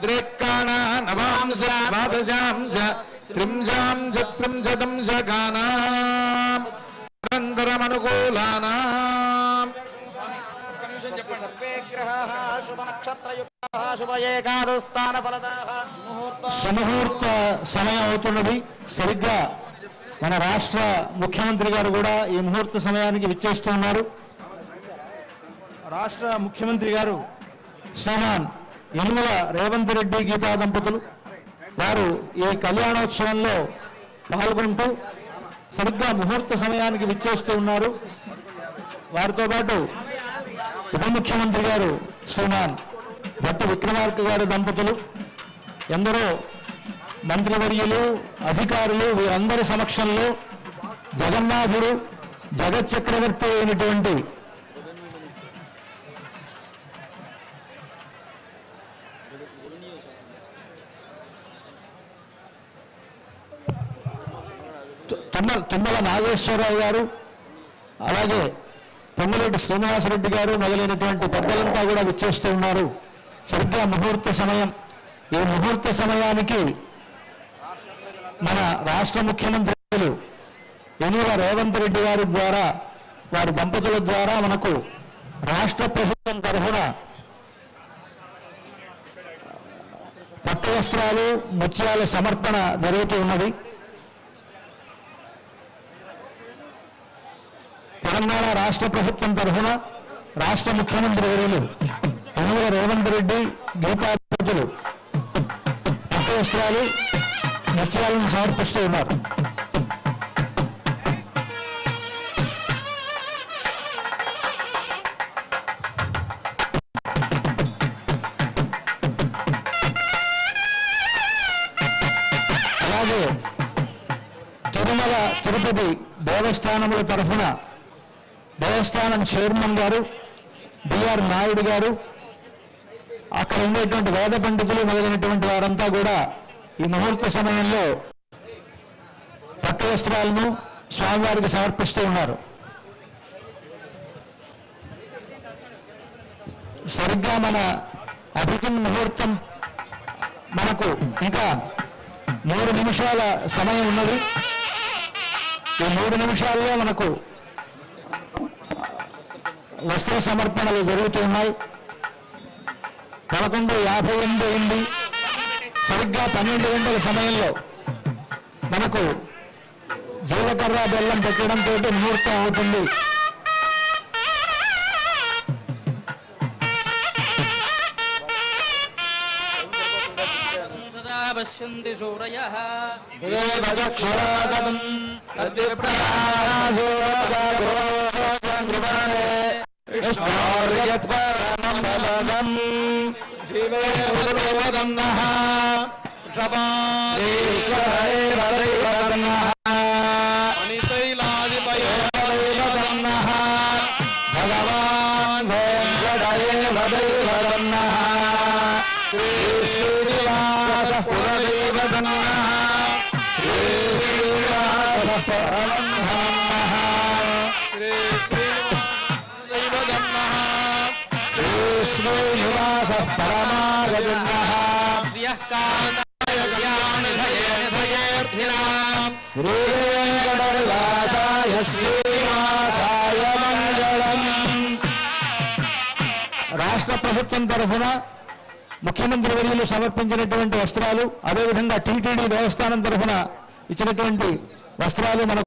ద్రేక్కాణా నవాంశ ద్వాదశాంశ త్రింశాంశ త్రింశతంశకానాం నిరంతరమనుకూలానాం సుముహూర్త సమయం అవుతున్నది. సరిగ్గా మన రాష్ట్ర ముఖ్యమంత్రి గారు కూడా ఈ ముహూర్త సమయానికి విచ్చేస్తున్నారు. రాష్ట్ర ముఖ్యమంత్రి గారు శ్రీమాన్ యనుమల రేవంత్ రెడ్డి గీతా దంపతులు వారు ఈ కళ్యాణోత్సవంలో పాల్గొంటూ సరిగ్గా ముహూర్త సమయానికి విచ్చేస్తూ ఉన్నారు. వారితో పాటు ఉప ముఖ్యమంత్రి గారు శ్రీమాన్ భట్ట విక్రమార్క గారి దంపతులు, ఎందరో మంత్రివర్యులు, అధికారులు వీరందరి సమక్షంలో జగన్నాథుడు జగచ్చక్రవర్తి అయినటువంటి తుమ్మల నాగేశ్వరరావు గారు, అలాగే పొంగులేటి శ్రీనివాసరెడ్డి గారు మొదలైనటువంటి పెద్దలంతా కూడా విచ్చేస్తూ ఉన్నారు. సరిగ్గా ముహూర్త సమయం. ఈ ముహూర్త సమయానికి మన రాష్ట్ర ముఖ్యమంత్రులు యనుమల రేవంత్ రెడ్డి గారి ద్వారా, వారి దంపతుల ద్వారా మనకు రాష్ట్ర ప్రభుత్వం తరఫున పట్టు వస్త్రాలు, ముత్యాల సమర్పణ జరుగుతూ ఉన్నది. తెలంగాణ రాష్ట్ర ప్రభుత్వం తరఫున రాష్ట్ర ముఖ్యమంత్రి వర్యులు యనుమల రేవంత్ రెడ్డి గీతా దంపతులు పట్టు వస్త్రాలు, ముత్యాలను సమర్పిస్తూ ఉన్నారు. అలాగే తిరుమల తిరుపతి దేవస్థానముల తరఫున దేవస్థానం చైర్మన్ గారు బిఆర్ నాయుడు గారు, అక్కడ ఉండేటువంటి వేద పండితులు మొదలైనటువంటి వారంతా కూడా ఈ ముహూర్త సమయంలో పట్టు వస్త్రాలను స్వామివారికి సమర్పిస్తూ ఉన్నారు. సరిగ్గా మన అభిజిన్ ముహూర్తం మనకు ఇంకా 3 నిమిషాల సమయం ఉన్నది. ఈ 3 నిమిషాల్లో మనకు వస్త్ర సమర్పణలు జరుగుతూ ఉన్నాయి. 11:58 అయింది. సరిగ్గా 12 గంటల సమయంలో మనకు జీలకర్ర బెల్లం పెట్టడంతో ముహూర్తం అవుతుంది. పశ్యంతి సూరయః రాష్ట్ర ప్రభుత్వం తరఫున ముఖ్యమంత్రి వర్యులు సమర్పించినటువంటి వస్త్రాలు, అదేవిధంగా టీటీడీ దేవస్థానం తరఫున ఇచ్చినటువంటి వస్త్రాలు మనకు